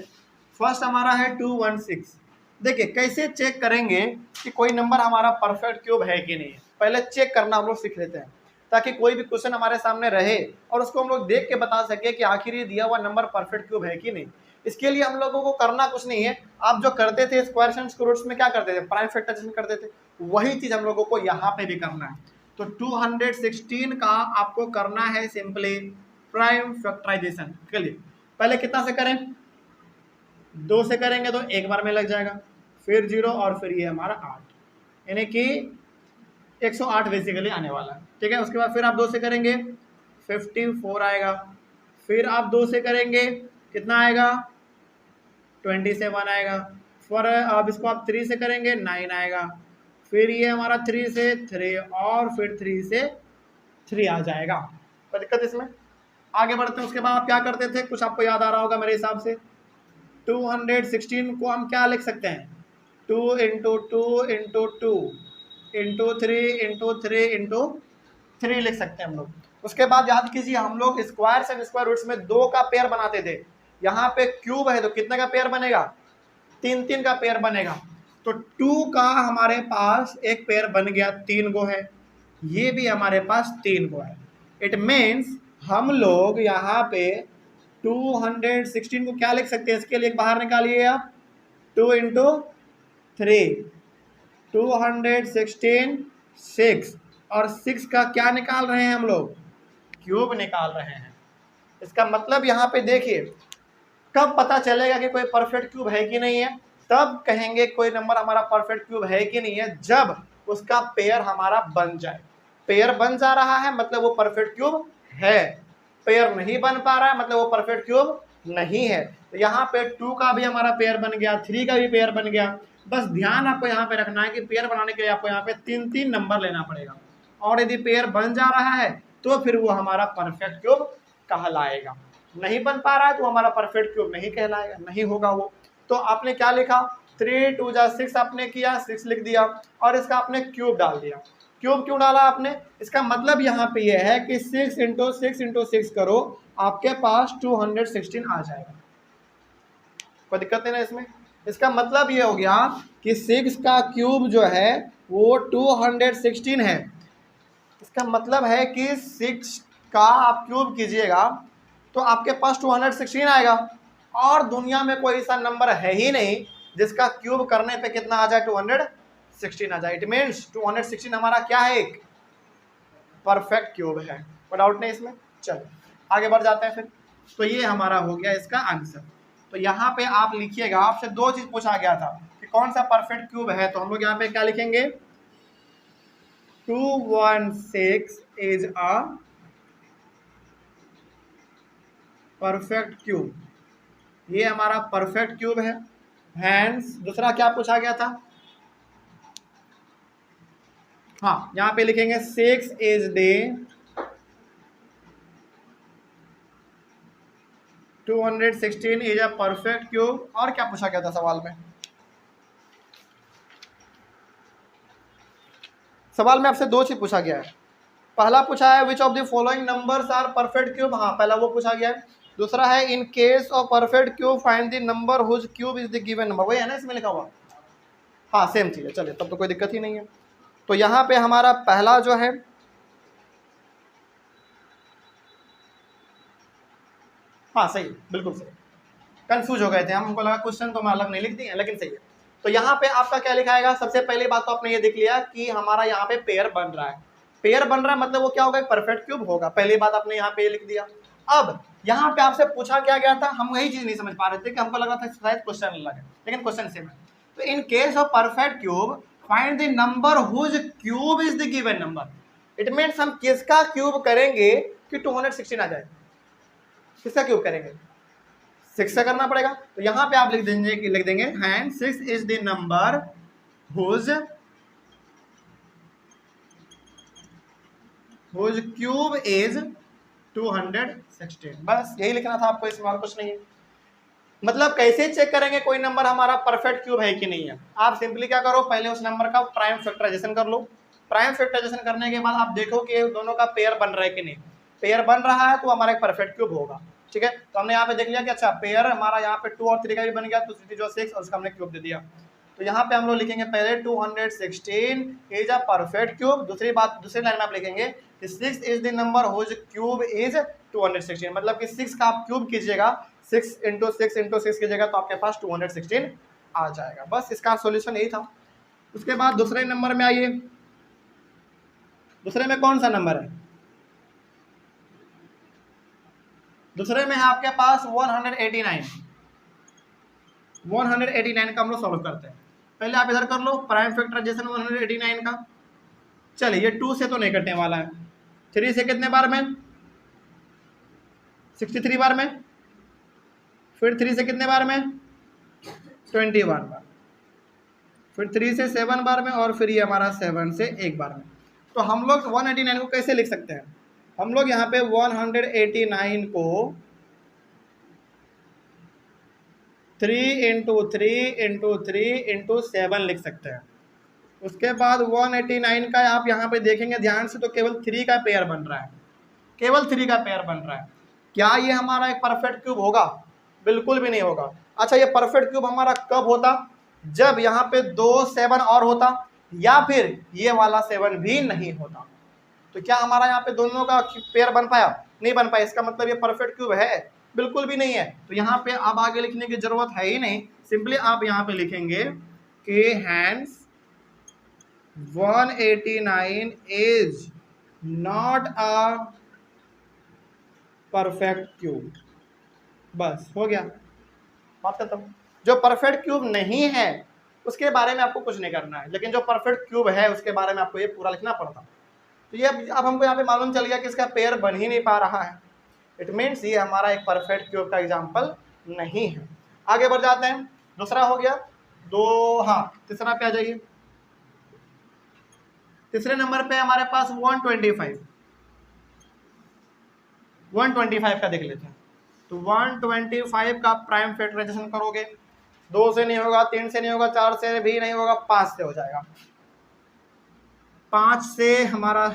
फर्स्ट हमारा है 216। देखिए कैसे चेक करेंगे कि कोई नंबर हमारा परफेक्ट क्यूब है कि नहीं है, पहले चेक करना हम लोग सीख लेते हैं, ताकि कोई भी क्वेश्चन हमारे सामने रहे और उसको हम लोग देख के बता सके कि आखिर ये दिया हुआ नंबर परफेक्ट क्यूब है कि नहीं। इसके लिए हम लोगों को करना कुछ नहीं है, आप जो करते थे स्क्वायर्स एंड स्क्वायर रूट्स में क्या करते थे, प्राइम फैक्टराइजेशन करते थे, वही चीज हम लोगों को यहाँ पे भी करना है। तो 216 का आपको करना है सिंपली प्राइम फैक्टराइजेशन के लिए। पहले कितना से करें, 2 से करेंगे तो एक बार में लग जाएगा, फिर 0 और फिर ये हमारा 8, यानी कि 108 बेसिकली आने वाला है, ठीक है। उसके बाद फिर आप 2 से करेंगे 54 आएगा, फिर आप 2 से करेंगे कितना आएगा 27 आएगा, फिर अब इसको आप 3 से करेंगे 9 आएगा, फिर ये हमारा 3 से 3 और फिर 3 से 3 आ जाएगा। कोई दिक्कत इसमें, आगे बढ़ते हैं। उसके बाद आप क्या करते थे, कुछ आपको याद आ रहा होगा मेरे हिसाब से। 216 को हम क्या लिख सकते हैं, 2 × 2 × 2 × 3 × 3 × 3 लिख सकते हैं हम लोग। उसके बाद याद कीजिए हम लोग स्क्वायर्स एंड स्क्वायर रूट्स में 2 का पेयर बनाते थे। यहाँ पे क्यूब है तो कितने का पेयर बनेगा, 3 का पेयर बनेगा। तो 2 का हमारे पास एक पेयर बन गया, 3 गो है, ये भी हमारे पास 3 गो है। इट मीन्स हम लोग यहाँ पे 216 को क्या लिख सकते हैं, इसके लिए बाहर निकालिए आप 2 × 3, 216 6, और 6 का क्या निकाल रहे हैं हम लोग, क्यूब निकाल रहे हैं। इसका मतलब यहाँ पे देखिए कब पता चलेगा कि कोई परफेक्ट क्यूब है कि नहीं है, तब कहेंगे कोई नंबर हमारा परफेक्ट क्यूब है कि नहीं है जब उसका पेयर हमारा बन जाए। पेयर बन जा रहा है मतलब वो परफेक्ट क्यूब है, पेयर नहीं बन पा रहा है मतलब वो परफेक्ट क्यूब नहीं है। तो यहाँ पे 2 का भी हमारा पेयर बन गया, 3 का भी पेयर बन गया। बस ध्यान आपको यहाँ पे रखना है कि पेयर बनाने के लिए आपको यहाँ पे 3 नंबर लेना पड़ेगा, और यदि पेयर बन जा रहा है तो फिर वो हमारा परफेक्ट क्यूब कहलाएगा। नहीं बन पा रहा है तो हमारा परफेक्ट क्यूब नहीं कहलाएगा, नहीं होगा वो। तो आपने क्या लिखा, 3 × 2 = 6 आपने किया, 6 लिख दिया, और इसका आपने क्यूब डाल दिया। क्यूब क्यों डाला आपने, इसका मतलब यहाँ पे ये है कि 6 × 6 × 6 करो, आपके पास 216 आ जाएगा। कोई दिक्कत नहीं ना इसमें। इसका मतलब ये हो गया कि 6 का क्यूब जो है वो 216 है। इसका मतलब है कि 6 का आप क्यूब कीजिएगा तो आपके पास 216 आएगा, और दुनिया में कोई ऐसा नंबर है ही नहीं जिसका क्यूब करने पे कितना आ जाए, 216 आ जाए। इट मीन्स 216 हमारा क्या है, एक परफेक्ट क्यूब है। कोई डाउट नहीं इसमें। चलो आगे बढ़ जाते हैं फिर। तो ये हमारा हो गया इसका आंसर। तो यहाँ पे आप लिखिएगा, आपसे दो चीज पूछा गया था कि कौन सा परफेक्ट क्यूब है, तो हम लोग यहाँ पे क्या लिखेंगे, 216 इज अ परफेक्ट क्यूब, ये हमारा परफेक्ट क्यूब है। हैंस दूसरा क्या पूछा गया था, हाँ यहाँ पे लिखेंगे 6 is day 216 is a perfect cube. और क्या पूछा गया था सवाल में, सवाल में आपसे दो चीज पूछा गया है। पहला पूछा है which of the following numbers are perfect cube, हाँ पहला वो पूछा गया है। दूसरा है in case of perfect cube find the number whose cube is the given number, वही है ना इसमें लिखा हुआ, हाँ सेम चीज है। चलिए तब तो कोई दिक्कत ही नहीं है। तो यहाँ पे हमारा पहला जो है, हाँ सही, बिल्कुल सही, कंफ्यूज हो गए थे हम, हमको लगा क्वेश्चन तो मैं अलग नहीं लिख दिए, लेकिन सही है। तो यहाँ पे आपका क्या लिखा आएगा, सबसे पहली बात तो आपने ये देख लिया कि हमारा यहाँ पे पेयर बन रहा है। पेयर बन रहा है मतलब वो क्या होगा, एक परफेक्ट क्यूब होगा। पहली बात आपने यहाँ पे लिख दिया। अब यहाँ पे आपसे पूछा क्या गया था, हम वही चीज नहीं समझ पा रहे थे कि हमको लगा था शायद क्वेश्चन अलग है, लेकिन क्वेश्चन सेम है। तो in case of perfect cube find the number whose cube is the given number. It means हम किसका क्यूब करेंगे कि 216 आ जाए, किसका क्यूब करेंगे, 6 से करना पड़ेगा। तो यहाँ पे आप लिख देंगे and 6 is the number whose cube is 216, बस यही लिखना था आपको, इसमें और कुछ नहीं है। मतलब कैसे चेक करेंगे कोई नंबर हमारा परफेक्ट क्यूब है कि नहीं है, आप सिंपली क्या करो, पहले उस नंबर का प्राइम फैक्टराइजेशन कर लो। प्राइम फैक्टराइजेशन करने के बाद आप देखो कि दोनों का पेयर बन रहा है कि नहीं। पेयर बन रहा है तो हमारा एक परफेक्ट क्यूब होगा। ठीक है, तो हमने यहाँ पे देख लिया कि अच्छा पेयर हमारा यहाँ पे 2 और 3 का भी बन गया, तो 3 जो 6 और उसका हमने क्यूब दे दिया। तो यहाँ पे हम लोग लिखेंगे पहले 216 इज अ परफेक्ट क्यूब। दूसरी बात, दूसरी लाइन में आप लिखेंगे 6 is the number whose cube is 216, मतलब कि 6 का आप क्यूब कीजिएगा, 6 इंटू 6 कीजिएगा तो आपके पास 216 आ जाएगा। बस इसका सॉल्यूशन यही था। उसके बाद दूसरे नंबर में आइए, दूसरे में कौन सा नंबर है, दूसरे में है आपके पास 189। 189 का हम लोग सॉल्व करते हैं। पहले आप इधर कर लो प्राइम फैक्टराइजेशन 189 का। चलिए ये 2 से तो नहीं कटने वाला है, 3 से कितने बार में, 63 बार में, फिर 3 से कितने बार में, 21 बार, फिर 3 से 7 बार में, और फिर ये हमारा 7 से 1 बार में। तो हम लोग 189 को कैसे लिख सकते हैं, हम लोग यहाँ पे 189 को 3 इंटू 3 इंटू 3 इंटू 7 लिख सकते हैं। उसके बाद 189 का आप यहाँ पे देखेंगे ध्यान से तो केवल 3 का पेयर बन रहा है, केवल 3 का पेयर बन रहा है। क्या ये हमारा एक परफेक्ट क्यूब होगा, बिल्कुल भी नहीं होगा। अच्छा ये परफेक्ट क्यूब हमारा कब होता, जब यहाँ पे 2 7 और होता, या फिर ये वाला 7 भी नहीं होता। तो क्या हमारा यहाँ पे दोनों का पेयर बन पाया, नहीं बन पाया, इसका मतलब ये परफेक्ट क्यूब है, बिल्कुल भी नहीं है। तो यहाँ पे अब आगे लिखने की जरूरत है ही नहीं, सिंपली आप यहाँ पे लिखेंगे कि hence 189 is not a perfect cube, बस हो गया, बात खत्म। जो परफेक्ट क्यूब नहीं है उसके बारे में आपको कुछ नहीं करना है, लेकिन जो परफेक्ट क्यूब है उसके बारे में आपको ये पूरा लिखना पड़ता। तो ये अब हमको यहाँ पे मालूम चल गया कि इसका पेयर बन ही नहीं पा रहा है, इट मीन्स ये हमारा एक परफेक्ट क्यूब का एग्जाम्पल नहीं है। आगे बढ़ जाते हैं, दूसरा हो गया दो, हाँ तीसरा पे आ जाइए। तीसरे नंबर पे हमारे पास 125 का देख लेते हैं। तो 125 का प्राइम फैक्टराइजेशन करोगे, 2 से नहीं होगा, 3 से नहीं होगा, 4 से भी नहीं होगा, 5 से हो जाएगा। 5 से हमारा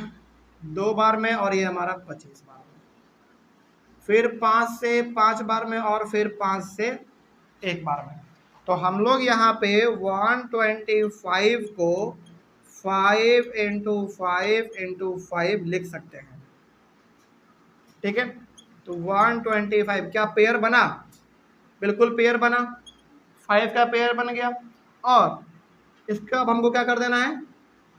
2 बार में, और ये हमारा 25 बार में, फिर 5 से 5 बार में, और फिर 5 से 1 बार में। तो हम लोग यहाँ पे 125 को 5 इंटू 5 लिख सकते हैं, ठीक है। तो 125 क्या पेयर बना, बिल्कुल पेयर बना, 5 का पेयर बन गया, और इसका अब हमको क्या कर देना है,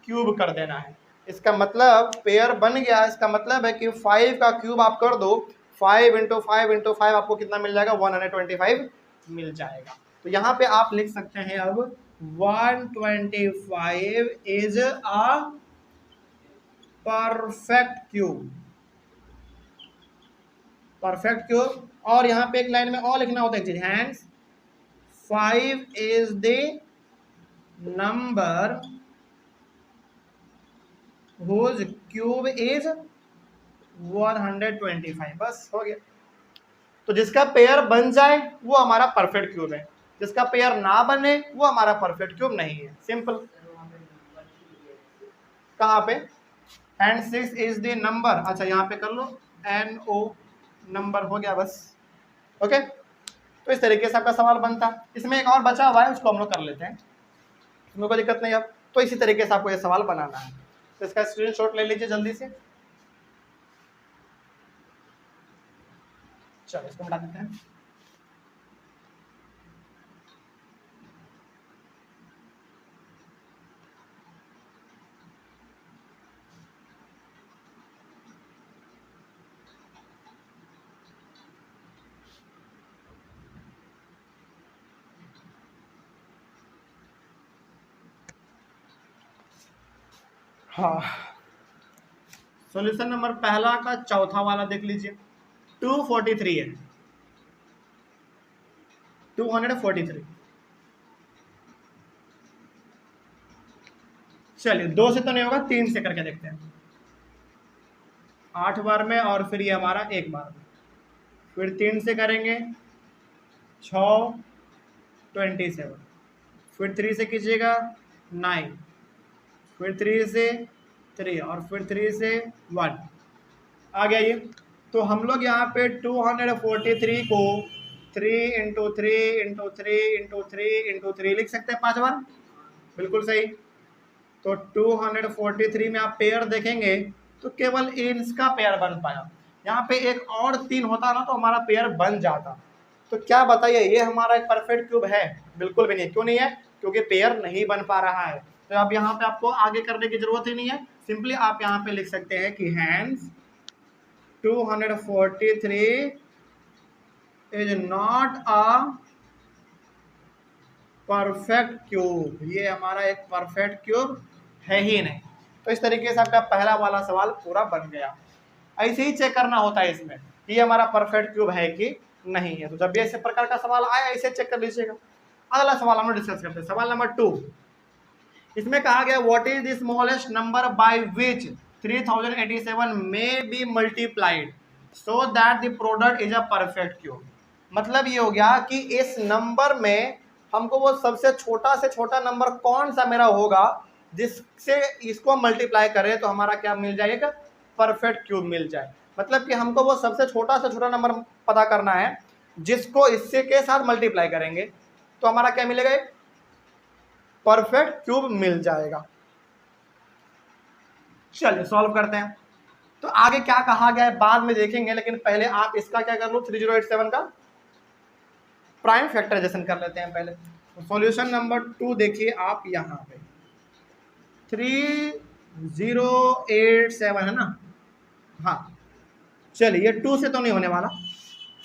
क्यूब कर देना है। इसका मतलब पेयर बन गया, इसका मतलब है कि 5 का क्यूब आप कर दो, 5 इंटू 5 आपको कितना मिल जाएगा, 125 मिल जाएगा। तो यहाँ पे आप लिख सकते हैं अब 125 is a perfect cube, perfect cube. और यहाँ पे एक लाइन में और लिखना होता है चीज, hence 5 is the number whose cube is 125, बस हो गया। तो जिसका पेयर बन जाए वो हमारा परफेक्ट क्यूब है, जिसका पेयर ना बने वो हमारा परफेक्ट क्यूब नहीं है, सिंपल। कहाँ पे, एंड 6 इज द नंबर, अच्छा यहाँ पे कर लो NO नंबर, हो गया बस, ओके। तो इस तरीके से आपका सवाल बनता। इसमें एक और बचा हुआ है, उसको हम लोग कर लेते हैं, इसमें कोई दिक्कत नहीं। अब तो इसी तरीके से आपको ये सवाल बनाना है, तो इसका स्क्रीनशॉट ले लीजिए जल्दी से। चलो इसको मिटा देते हैं। हाँ, सॉल्यूशन नंबर पहला का चौथा वाला देख लीजिए, 243 है, 243। चलिए 2 से तो नहीं होगा, 3 से करके देखते हैं, 8 बार में, और फिर ये हमारा 1 बार में, फिर 3 से करेंगे 6 27, फिर 3 से कीजिएगा 9, फिर 3 से 3, और फिर 3 से 1 आ गया ये। तो हम लोग यहाँ पे 243 को 3 इंटू 3 इंटू 3 इंटू 3 इंटू 3 लिख सकते हैं 5 बार, बिल्कुल सही। तो 243 में आप पेयर देखेंगे तो केवल इसका पेयर बन पाया, यहाँ पे एक और 3 होता ना तो हमारा पेयर बन जाता। तो क्या बताइए, ये हमारा एक परफेक्ट क्यूब है, बिल्कुल भी नहीं। क्यों नहीं है, क्योंकि पेयर नहीं बन पा रहा है। तो अब यहाँ पे आपको आगे करने की जरूरत ही नहीं है, सिंपली आप यहाँ पे लिख सकते हैं कि hence 243 is not a perfect cube, ये हमारा एक परफेक्ट क्यूब है ही नहीं। तो इस तरीके से आपका पहला वाला सवाल पूरा बन गया। ऐसे ही चेक करना होता है इसमें कि ये हमारा परफेक्ट क्यूब है कि नहीं है। तो जब भी ऐसे प्रकार का सवाल आया ऐसे चेक कर लीजिएगा। अगला सवाल हम लोग डिस्कस करते हैं, सवाल नंबर 2। इसमें कहा गया what is the smallest number by which 3087 may be multiplied so that the product is a perfect cube. मतलब ये हो गया कि इस नंबर में हमको वो सबसे छोटा से छोटा नंबर कौन सा मेरा होगा जिससे इसको मल्टीप्लाई करें तो हमारा क्या मिल जाएगा, परफेक्ट क्यूब मिल जाए। मतलब कि हमको वो सबसे छोटा से छोटा नंबर पता करना है जिसको इससे के साथ मल्टीप्लाई करेंगे तो हमारा क्या मिलेगा, परफेक्ट क्यूब मिल जाएगा। चलिए सॉल्व करते हैं। तो आगे क्या कहा गया है बाद में देखेंगे, लेकिन पहले आप इसका क्या कर लो, 3087 का प्राइम फैक्टराइजेशन कर लेते हैं पहले। तो सॉल्यूशन नंबर 2 देखिए आप यहाँ पे 3087 है ना, हाँ। चलिए 2 से तो नहीं होने वाला,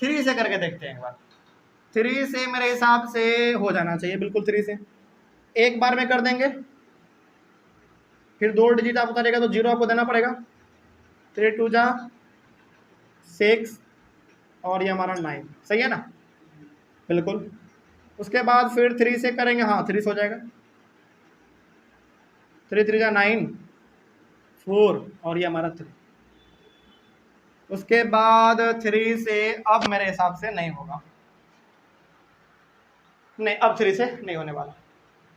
3 से करके देखते हैं एक बार। 3 से मेरे हिसाब से हो जाना चाहिए, बिल्कुल 3 से एक बार में कर देंगे। फिर 2 डिजिट आपको करेगा तो 0 आपको देना पड़ेगा, 3 2 जा 6 और ये हमारा 9, सही है ना, बिल्कुल। उसके बाद फिर 3 से करेंगे, हाँ 3 से हो जाएगा, 3 3 जा 9 4 और ये हमारा 3। उसके बाद 3 से अब मेरे हिसाब से नहीं होगा, नहीं अब 3 से नहीं होने वाला,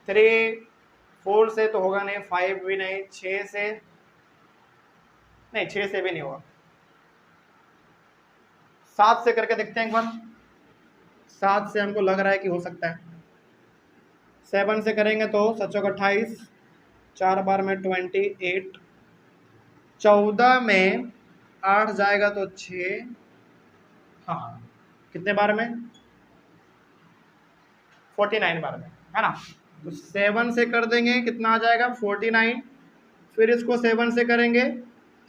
3 4 से तो होगा नहीं, 5 भी नहीं, 6 से नहीं, 6 से भी नहीं होगा, 7 से करके देखते हैं एक बार। 7 से हमको लग रहा है कि हो सकता है, 7 से करेंगे तो 7 28, 4 बार में 28, 14 में 8 जाएगा तो 6, हाँ कितने बार में, 49 बार में, है ना। तो 7 से कर देंगे कितना आ जाएगा 49, फिर इसको 7 से करेंगे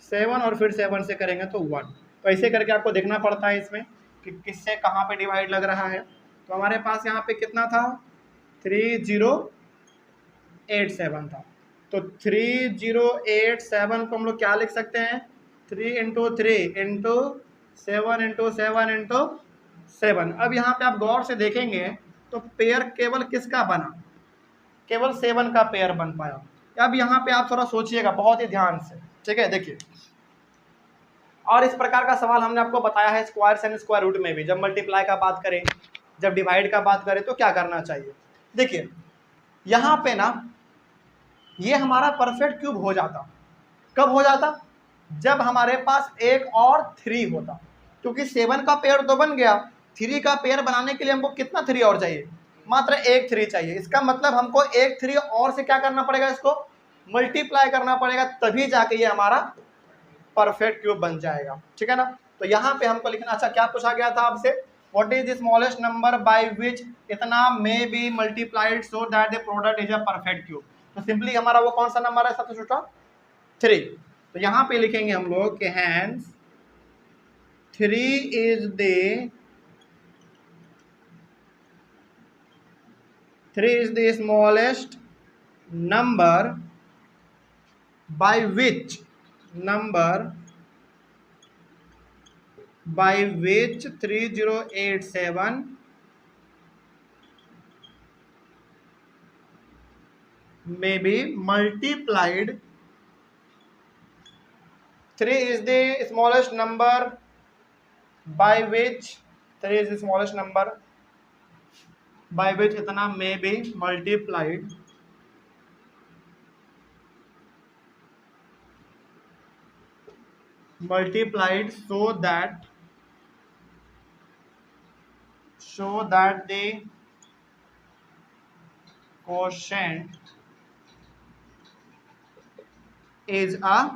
7 और फिर 7 से करेंगे तो 1। तो ऐसे करके आपको देखना पड़ता है इसमें कि किससे कहाँ पे डिवाइड लग रहा है। तो हमारे पास यहाँ पे कितना था 3087 था। तो 3087 को हम लोग क्या लिख सकते हैं 3 इंटू 3 इंटू 7 इंटू 7 इंटू 7। अब यहाँ पे आप गौर से देखेंगे तो पेयर केवल किसका बना, केवल 7 का पेयर बन पाया। अब यहाँ पे आप थोड़ा सोचिएगा बहुत ही ध्यान से, ठीक है। देखिए और इस प्रकार का सवाल हमने आपको बताया है स्क्वायर एंड स्क्वायर रूट में भी। जब मल्टीप्लाई का बात करें, जब डिवाइड का बात करें तो क्या करना चाहिए। देखिए यहाँ पे ना ये हमारा परफेक्ट क्यूब हो जाता, कब हो जाता, जब हमारे पास एक और 3 होता। क्योंकि 7 का पेयर तो बन गया, 3 का पेयर बनाने के लिए हमको कितना 3 और चाहिए, मात्र एक 3 चाहिए। इसका मतलब हमको एक 3 और से क्या करना पड़ेगा, इसको मल्टीप्लाई करना पड़ेगा, तभी जाके ये हमारा परफेक्ट क्यूब बन जाएगा, ठीक है ना। तो यहाँ पे हमको लिखना, अच्छा क्या पूछा गया था आपसे, what is the smallest number by which इतना may be multiplied so that the product is a perfect cube. तो सिंपली हमारा वो कौन सा नंबर है सबसे छोटा 3। तो यहाँ पे लिखेंगे हम लोग कि hence 3 is the smallest number by which 3087 may be multiplied. 3 is the smallest number by which 3 is the smallest number by which इतना may be multiplied so that the quotient is a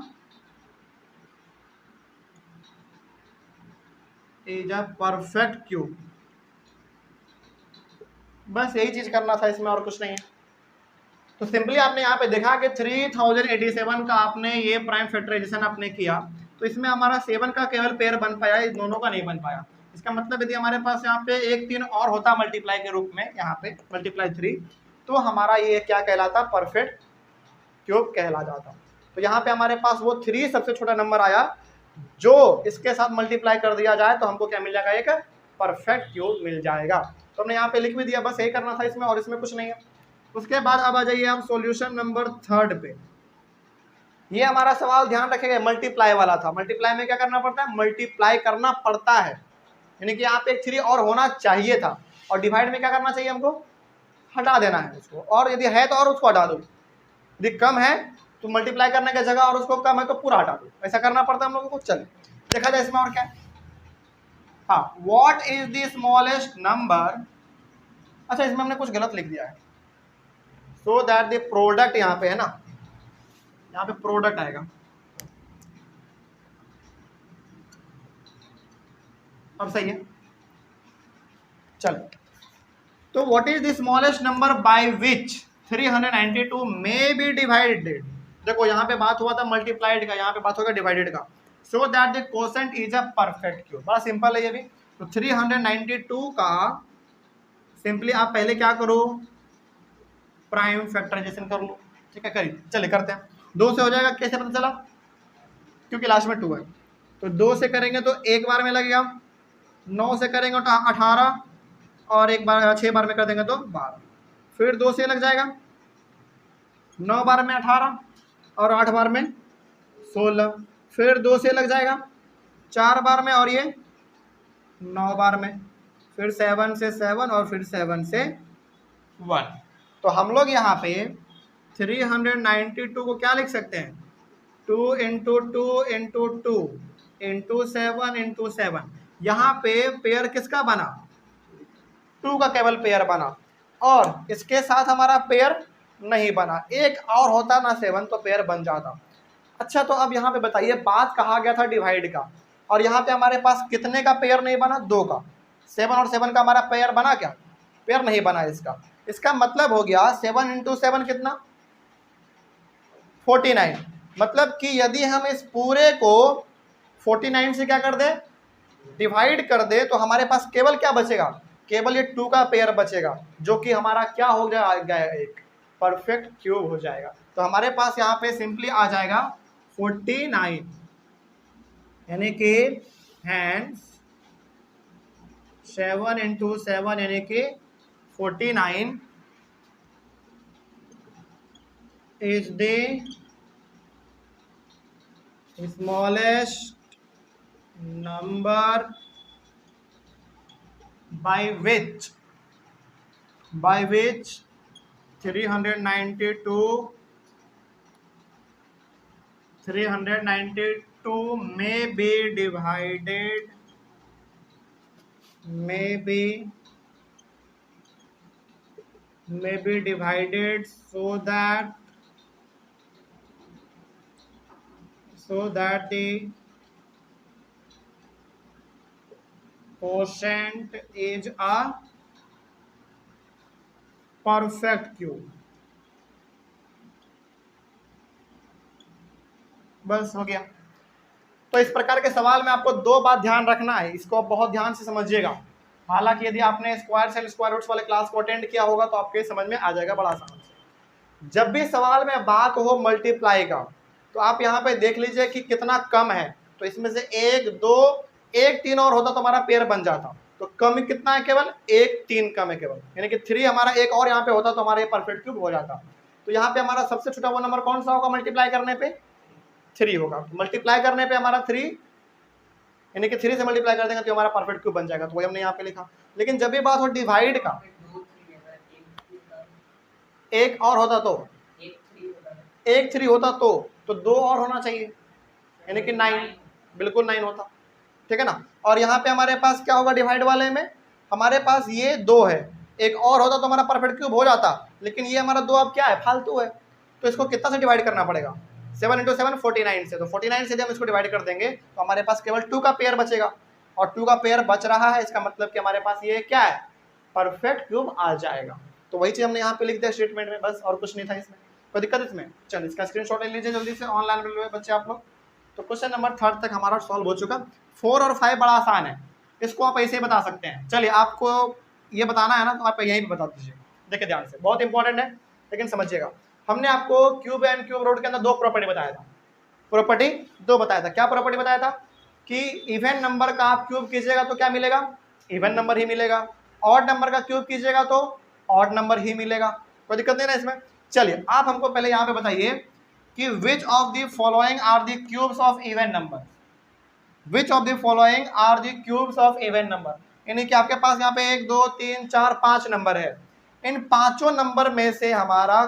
perfect cube. बस यही चीज करना था इसमें और कुछ नहीं है। तो सिंपली आपने यहाँ पे देखा कि 3087 का आपने ये प्राइम फैक्टराइजेशन आपने किया, तो इसमें हमारा 7 का केवल पेयर बन पाया, इस दोनों का नहीं बन पाया। इसका मतलब यदि हमारे पास यहाँ पे एक 3 और होता मल्टीप्लाई के रूप में, यहाँ पे मल्टीप्लाई 3, तो हमारा ये क्या कहलाता, परफेक्ट क्यूब कहला जाता। तो यहाँ पे हमारे पास वो 3 सबसे छोटा नंबर आया, जो इसके साथ मल्टीप्लाई कर दिया जाए तो हमको क्या मिल जाएगा, एक परफेक्ट क्यूब मिल जाएगा। तो हमने यहाँ पे लिख भी दिया, बस यही करना था इसमें, और इसमें कुछ नहीं है। उसके बाद अब आ जाइए आप सॉल्यूशन नंबर 3 पे। ये हमारा सवाल ध्यान रखेगा मल्टीप्लाई वाला था। मल्टीप्लाई में क्या करना पड़ता है, मल्टीप्लाई करना पड़ता है, यानी कि यहाँ पे एक 3 और होना चाहिए था। और डिवाइड में क्या करना चाहिए, हमको हटा देना है उसको, और यदि है तो और उसको हटा दो, यदि कम है तो मल्टीप्लाई करने की जगह और उसको कम है तो पूरा हटा दो, ऐसा करना पड़ता है हम लोगों को। चलिए देखा जाए इसमें और क्या। हाँ, what is the smallest number. अच्छा इसमें हमने कुछ गलत लिख दिया है, सो दैट द प्रोडक्ट यहाँ पे है ना, यहाँ पे प्रोडक्ट आएगा। अब सही है, चलो। तो what is the smallest number by which 392 may be divided. देखो यहाँ पे बात हुआ था मल्टीप्लाइड का, यहाँ पे बात होगा डिवाइडेड का। सो that the quotient is a perfect cube. बड़ा सिंपल है ये भी। तो 392 का सिंपली आप पहले क्या करो, प्राइम फैक्टराइजेशन कर लो, ठीक है। करिए, चलिए करते हैं। 2 से हो जाएगा, कैसे पता चला, क्योंकि लास्ट में 2 है। तो 2 से करेंगे तो एक बार में लगेगा, 9 से करेंगे तो 18, और एक बार 6 बार में कर देंगे तो 12, फिर 2 से लग जाएगा 9 बार में 18 और 8 बार में 16, फिर 2 से लग जाएगा 4 बार में और ये 9 बार में, फिर 7 से 7 और फिर 7 से 1। तो हम लोग यहाँ पे 392 को क्या लिख सकते हैं, 2 इंटू 2 इंटू 2 इंटू 7 इंटू 7। यहाँ पे पेयर किसका बना, 2 का केवल पेयर बना, और इसके साथ हमारा पेयर नहीं बना, एक और होता ना 7 तो पेयर बन जाता। अच्छा तो अब यहाँ पे बताइए, बात कहा गया था डिवाइड का, और यहाँ पे हमारे पास कितने का पेयर नहीं बना, 2 का। 7 और 7 का हमारा पेयर बना क्या, पेयर नहीं बना इसका। इसका मतलब हो गया 7 इंटू 7 कितना, 49। मतलब कि यदि हम इस पूरे को 49 से क्या कर दे, डिवाइड कर दे, तो हमारे पास केवल क्या बचेगा, केवल ये 2 का पेयर बचेगा, जो कि हमारा क्या हो जाएगा, एक परफेक्ट क्यूब हो जाएगा। तो हमारे पास यहाँ पे सिंपली आ जाएगा 49, यानी कि हैंस 7 इंटू 7 यानी कि 49 is the smallest number by which 392 may be divided so that the quotient is a perfect cube। बस हो गया। तो इस प्रकार के सवाल में आपको 2 बात ध्यान रखना है, इसको बहुत ध्यान से समझिएगा। हालांकि यदि आपने स्क्वायर्स एंड स्क्वायर रूट्स वाले क्लास को अटेंड किया होगा तो आपके समझ में आ जाएगा बड़ा आसान से। जब भी सवाल में बात हो मल्टीप्लाई का, तो आप यहाँ पे देख लीजिए कि कितना कम है, तो इसमें से 1 2 1 3 और होता तो हमारा पेयर बन जाता। तो कम कितना है, केवल 1 3 कम है केवल, यानी कि 3 हमारा एक और यहाँ पे होता तो हमारा ये परफेक्ट क्यूब हो जाता। तो यहाँ पे हमारा सबसे छोटा वो नंबर कौन सा होगा, मल्टीप्लाई करने पे 3 होगा। मल्टीप्लाई करने पे हमारा 3, यानी कि 3 से मल्टीप्लाई कर देंगे तो हमारा परफेक्ट क्यूब बन जाएगा। तो वही हमने यहाँ पे लिखा। लेकिन जब भी बात हो डिवाइड का, एक और होता तो, एक 3 होता तो 2 और होना चाहिए, यानी कि 9, बिल्कुल 9 होता, ठीक है ना। और यहाँ पे हमारे पास क्या होगा डिवाइड वाले में, हमारे पास ये 2 है, एक और होता तो हमारा परफेक्ट क्यूब हो जाता, लेकिन ये हमारा 2 अब क्या है, फालतू है। तो इसको कितना से डिवाइड करना पड़ेगा, 7 इंटू 7 49 से। तो 49 से जब हम इसको डिवाइड कर देंगे तो हमारे पास केवल 2 का पेयर बचेगा, और 2 का पेयर बच रहा है, इसका मतलब कि हमारे पास ये क्या है, परफेक्ट क्यूब आ जाएगा। तो वही चीज हमने यहाँ पे लिख दिया स्टेटमेंट में, बस और कुछ नहीं था इसमें। कोई दिक्कत इसमें, चलिए इसका स्क्रीनशॉट ले लीजिए जल्दी से, ऑनलाइन मिल रहे बच्चे आप लोग। तो क्वेश्चन नंबर 3 तक हमारा सॉल्व हो चुका। 4 और 5 बड़ा आसान है, इसको आप ऐसे ही बता सकते हैं। चलिए आपको ये बताना है ना, तो आप यहीं पे बता दीजिए। देखिए ध्यान से, बहुत इंपॉर्टेंट है, लेकिन समझिएगा। हमने आपको क्यूब एंड क्यूब रूट के अंदर 2 प्रॉपर्टी बताया था, प्रॉपर्टी 2 बताया था। क्या प्रॉपर्टी बताया था कि इवन नंबर का आप क्यूब कीजिएगा तो क्या मिलेगा, इवन नंबर ही मिलेगा। ऑड नंबर का क्यूब कीजिएगा तो ऑड नंबर ही मिलेगा। कोई दिक्कत नहीं ना इसमें। चलिए आप हमको पहले यहाँ पे बताइए कि which of the following are the cubes of even number, which of the following are the cubes of even number. यानी कि आपके पास यहाँ पे 1 2 3 4 5 नंबर है, इन 5 नंबर में से हमारा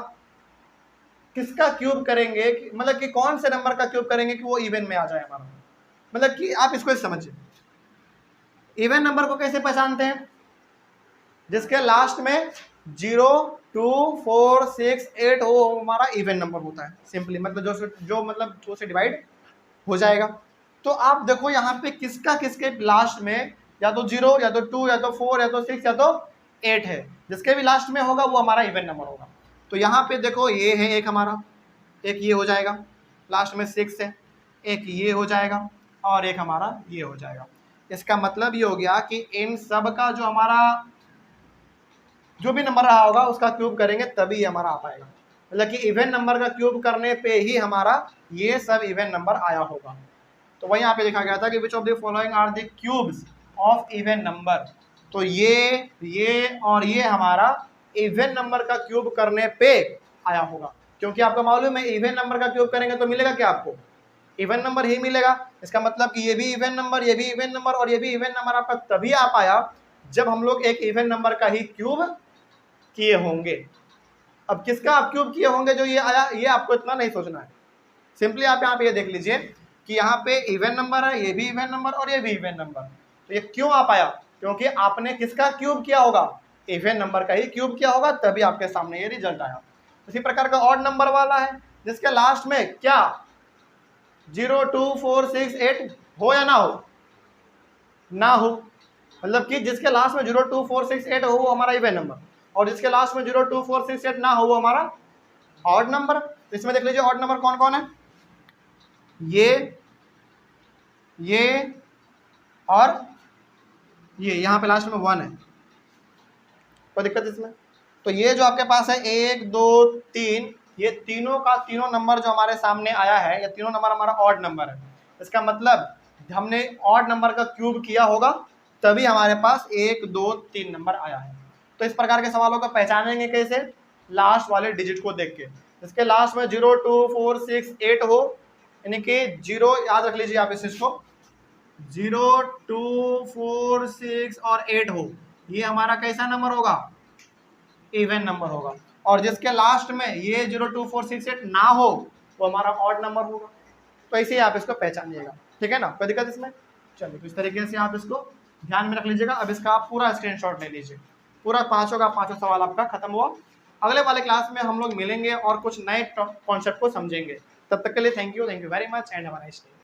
किसका क्यूब करेंगे, मतलब कि कौन से नंबर का क्यूब करेंगे कि वो इवन में आ जाए हमारा। मतलब कि आप इसको समझिए, इवन नंबर को कैसे पहचानते हैं, जिसके लास्ट में 0 2 4 6 8 हो हमारा इवन नंबर होता है। सिंपली मतलब जो मतलब 2 से डिवाइड हो जाएगा। तो आप देखो यहाँ पे किसका किसके लास्ट में या तो 0 या तो 2 या तो 4 या तो 6 या तो 8 है, जिसके भी लास्ट में होगा वो हमारा इवन नंबर होगा। तो यहाँ पे देखो ये है एक हमारा, एक ये हो जाएगा, लास्ट में 6 है, एक ये हो जाएगा और एक हमारा ये हो जाएगा। इसका मतलब ये हो गया कि इन सब का जो हमारा जो भी नंबर रहा होगा उसका क्यूब करेंगे तभी हमारा आ पाएगा। मतलब कि इवन नंबर का क्यूब करने पे ही हमारा ये सब इवन नंबर आया होगा। तो वही यहाँ पे लिखा गया था कि which of the following are the cubes of even number. तो ये और ये हमारा इवन नंबर का क्यूब करने पे आया होगा, क्योंकि आपको मालूम है इवन नंबर का क्यूब करेंगे तो मिलेगा क्या, आपको इवन नंबर ही मिलेगा। इसका मतलब कि ये भी इवन नंबर, ये भी इवन नंबर और ये भी इवन नंबर आपका तभी आ पाया जब हम लोग एक इवन नंबर का ही क्यूब किए होंगे। अब किसका आप क्यूब किए होंगे जो ये आया, ये आपको इतना नहीं सोचना है। सिंपली आप यहाँ पे ये देख लीजिए कि यहाँ पे इवन नंबर है, ये भी इवन नंबर और ये भी इवन नंबर। तो ये क्यों आ पाया, क्योंकि आपने किसका क्यूब किया होगा, इवन नंबर का ही क्यूब किया होगा, तभी आपके सामने ये रिजल्ट आया। इसी प्रकार का ऑड नंबर वाला है जिसके लास्ट में क्या 0, 2, 4, 6, 8 हो या ना हो, ना हो, मतलब कि जिसके लास्ट में 0, 2, 4, 6, 8 हो वो हमारा इवन नंबर, और जिसके लास्ट में 0, 2, 4, 6, 8 ना हो वो हमारा ऑड नंबर। इसमें देख लीजिए ऑड नंबर कौन कौन है, ये और ये, यहाँ पे लास्ट में 1 है, कोई दिक्कत इसमें। तो ये जो आपके पास है 1, 2, 3, ये तीनों का तीनों नंबर जो हमारे सामने आया है, ये तीनों नंबर हमारा ऑड नंबर है। इसका मतलब हमने ऑड नंबर का क्यूब किया होगा तभी हमारे पास 1, 2, 3 नंबर आया है। तो इस प्रकार के सवालों को पहचानेंगे कैसे, लास्ट वाले डिजिट को देख के। इसके लास्ट में 0, 2, 4, 6, 8 हो, यानी कि 0, याद रख लीजिए आप इसको, 0, 2, 4, 6 और 8 हो, ये हमारा कैसा नंबर होगा, इवन नंबर होगा। और जिसके लास्ट में ये 0, 2, 4, 6, 8 ना हो वो हमारा ऑड नंबर होगा। तो ऐसे ही आप इसको पहचानिएगा, ठीक है ना, कोई दिक्कत इसमें। चलिए, तो इस तरीके से आप इसको ध्यान में रख लीजिएगा। अब इसका आप पूरा स्क्रीनशॉट ले लीजिए, पूरा पांचों का पांचों सवाल आपका खत्म हुआ। अगले वाले क्लास में हम लोग मिलेंगे और कुछ नए कॉन्सेप्ट को समझेंगे। तब तक के लिए thank you very much and have a nice day.